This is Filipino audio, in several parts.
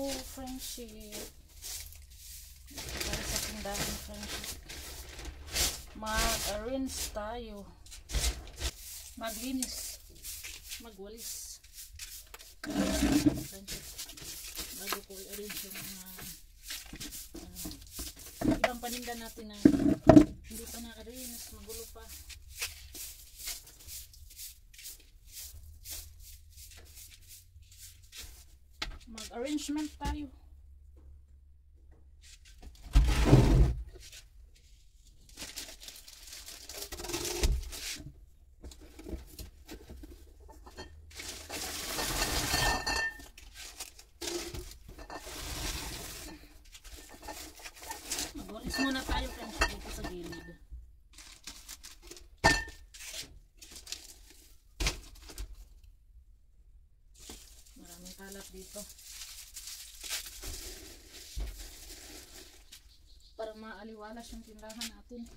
friendship. Para sa tindahan, friendship. Mag-arrange tayo. Maglinis. Magwalis. Friendship. Bago ko i-arrange yung mga ibang paninda natin na hindi pa na-arrange. Magulo pa. Mag-arrangement tayo. Mag-walis muna tayo friends dito sa gilid. Maraming kalat dito. Para maaliwalas yung tindahan natin.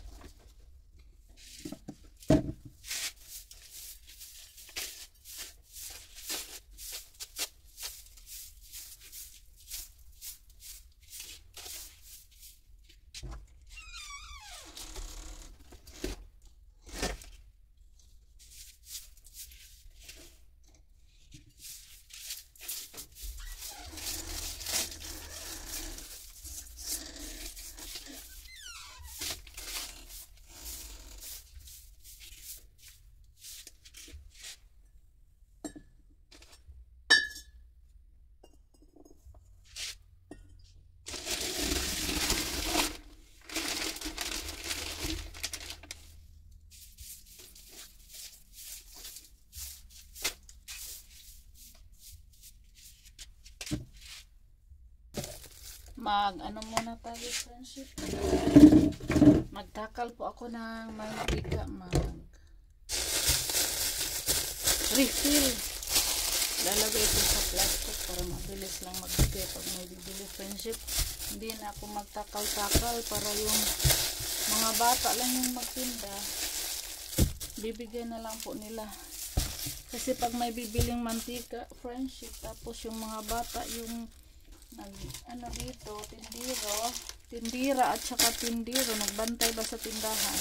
Ano muna tayo friendship. Magtakal po ako ng mantika. Refill. Lalagay ito sa plastic para mabilis lang magbigay pag may bibili friendship. Hindi na ako magtakal-takal para yung mga bata lang yung magtinda. Bibigyan na lang po nila. Kasi pag may bibiling mantika friendship, tapos yung mga bata yung dito, tindira at saka tindiro, nagbantay ba sa tindahan,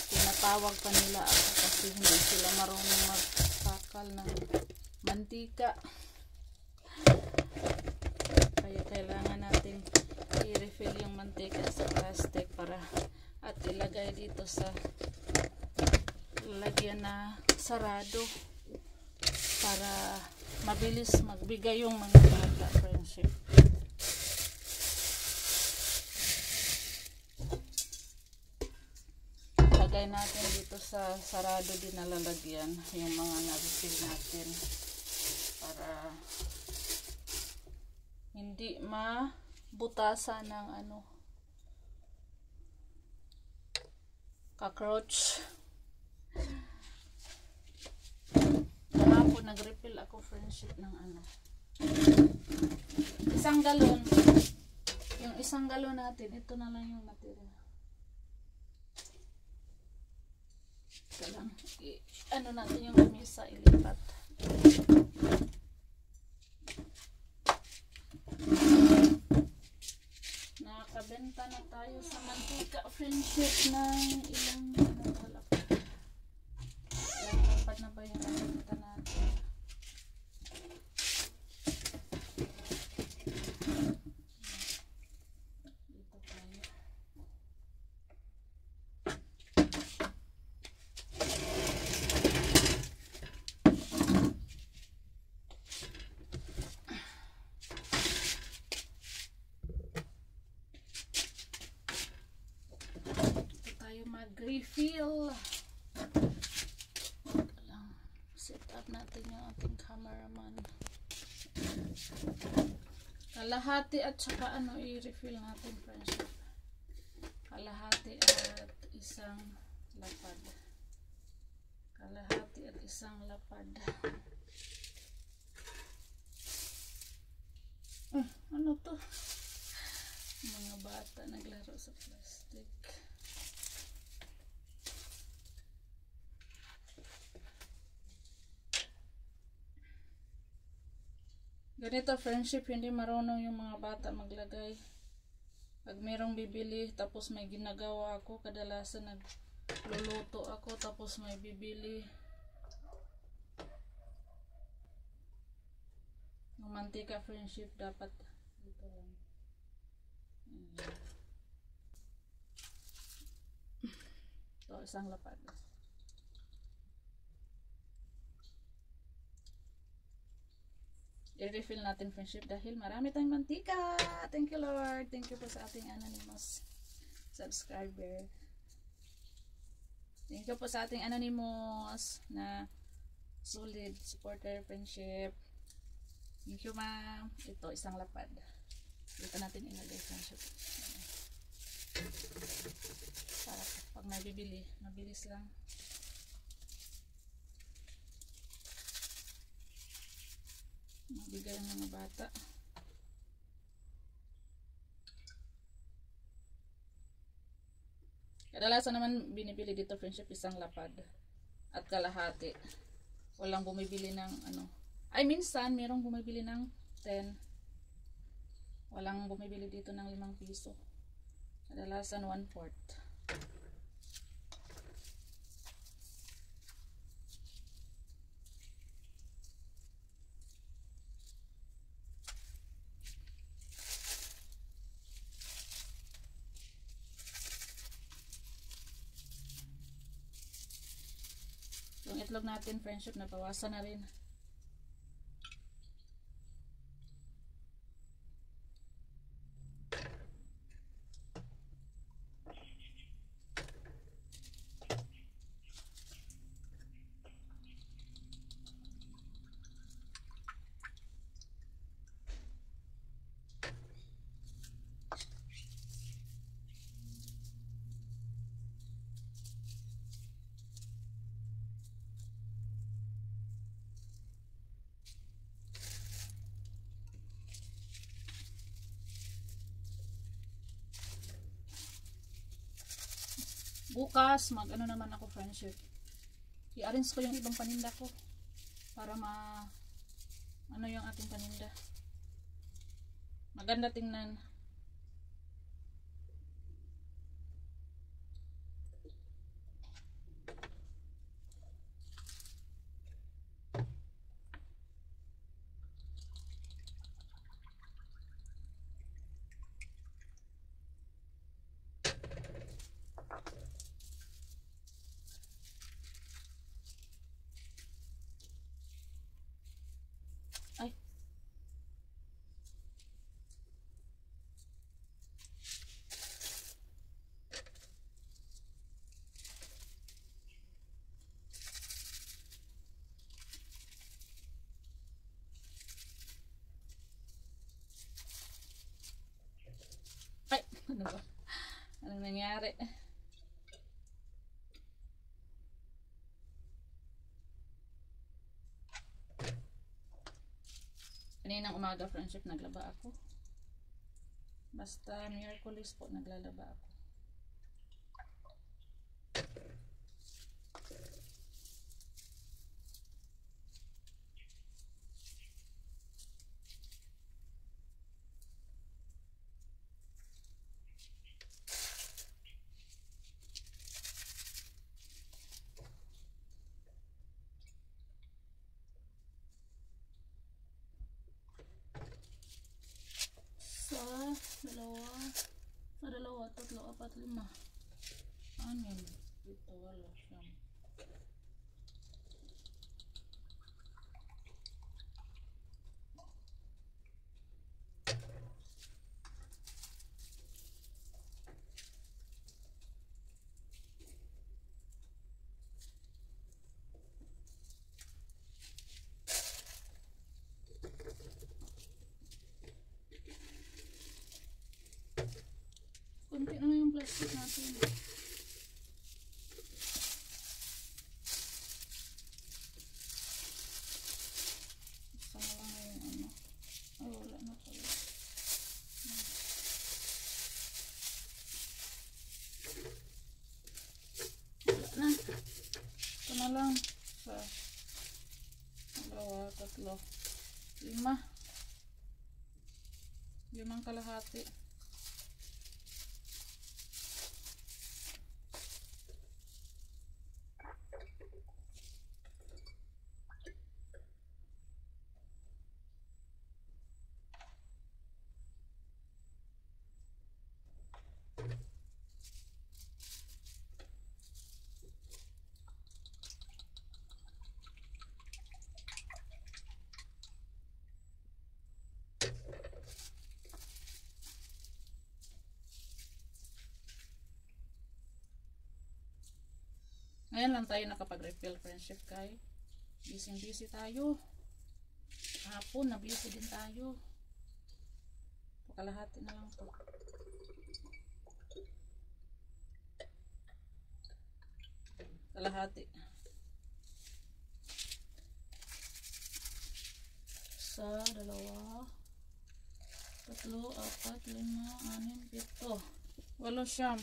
tinatawag pa nila ako kasi hindi sila marunong magtakal ng mantika. Kaya kailangan natin i-refill yung mantika sa plastic para at ilagay dito sa lalagyan na sarado para mabilis magbigay yung mga bata friendship. Lagay natin dito sa sarado din na lalagyan yung mga na-refill natin para hindi mabutasan ng cockroach. Nag-refill ako friendship ng isang galon. Yung isang galon natin, ito na lang yung natira. Ito lang. Natin yung lamisa, ilipat. Nakakabenta na tayo sa mantika friendship ng ilang lapat na ba yung nakikita natin. Dito tayo. Dito tayo mag-refill. Set up natin yung ating cameraman. Kalahati at saka i-refill natin friendship. Kalahati at isang lapad. Kalahati at isang lapad. Ano to? Mga bata naglaro sa plastic. Ganito friendship, hindi marunong yung mga bata maglagay. Pag merong bibili, tapos may ginagawa ako, kadalasan nagluluto ako, tapos may bibili. Yung mantika friendship, dapat dito lang. Ito, isang lapad. I-refill natin friendship dahil marami tayong mantika. Thank you Lord. Thank you po sa ating anonymous subscriber. Thank you po sa ating anonymous na solid supporter friendship. Thank you ma'am. Ito isang lapad. Dito natin ilagay friendship. Para pag may bibili, mabilis lang. Mabigay ang mga bata. Kadalasan naman binibili dito friendship isang lapad at kalahati. Walang bumibili ng ano. Ay minsan merong bumibili ng 10. Walang bumibili dito ng 5 piso. Kadalasan 1/4. Yung itlog natin friendship nabawasan na rin. Bukas, mag-ano naman ako friendship. I-arrange ko yung ibang paninda ko. Para ano yung ating paninda. Maganda tingnan. Ay. Ay, ano ba? Anong nangyari? Kaninang umaga friendship naglaba ako. Basta Miyerkules po naglalaba ako. Dalawa, tatlo, apat, 5. 6. Dito wala siyang. Kunti na yung plastic natin. Isa na lang yung ano. Ay, wala na pala. Wala na. Ito na lang. Sa 2, 3, 5. 5 kalahati. Ngayon lang tayo nakapag-refill, friendship, kay busy tayo. Hapon na busy din tayo. Kalahati na lang to. Kalahati. 1, 2, 3, 4, 5, 6, 7, 8, 9, 10.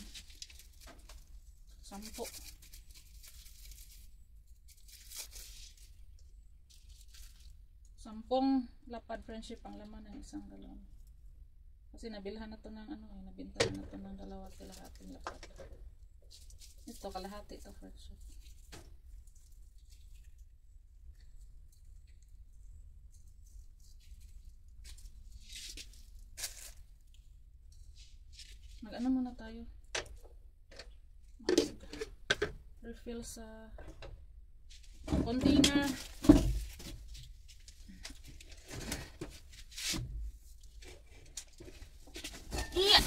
10 lapad, friendship, ang laman ng isang galon. Kasi nabilhan na to ng nabintahan na to ng 2 kalahating lapad. Ito kalahati to, friendship. Mag-ano muna tayo? Refill sa container. Iya.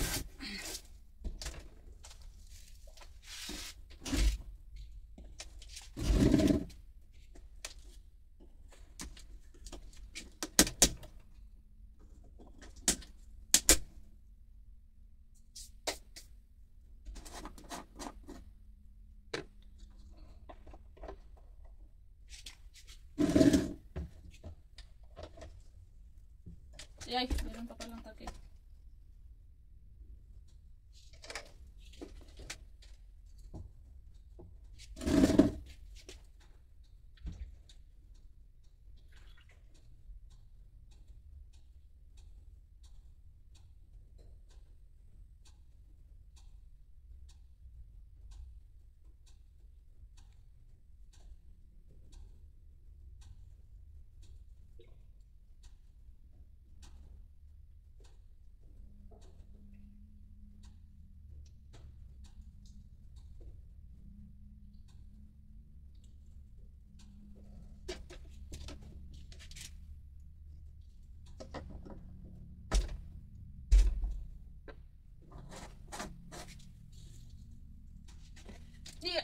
Ay, meron pa palang takip. Iya.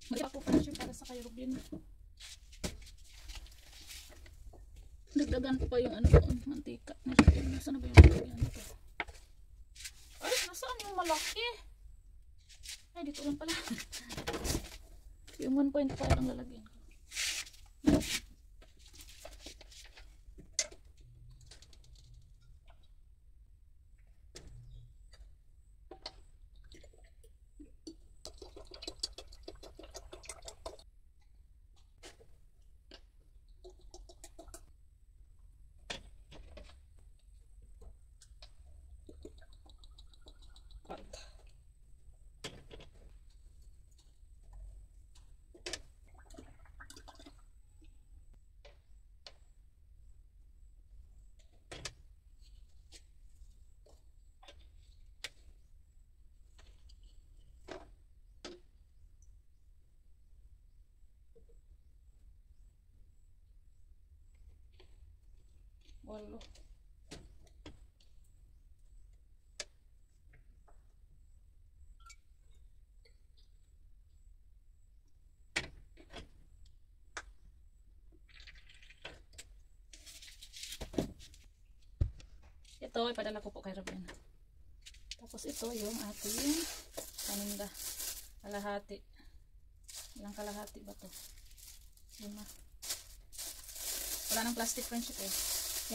Mali ako, friendship, para sa kay Rubin. Dagdagan ko pa yung mantika. Nasaan na ba yung lagyan ito? Ay, nasaan yung malaki? Ay, dito lang pala. Yung 1.5 ang lalagyan ko. Walo. ito, ipadala ko po kay Ruben. Tapos ito yung ating paninda. Kalahati. Ilang kalahati ba to? 5. Wala ng plastic friendship eh.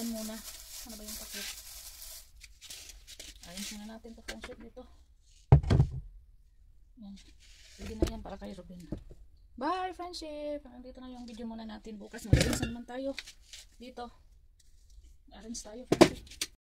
Yan muna. Ano ba yung pakit? Ayun na natin to friendship dito. Yan. Pwede na yan para kay Ruben. Bye friendship! Dito na yung video muna natin. Bukas mag-arrange naman tayo. Dito. Arrange tayo friendship.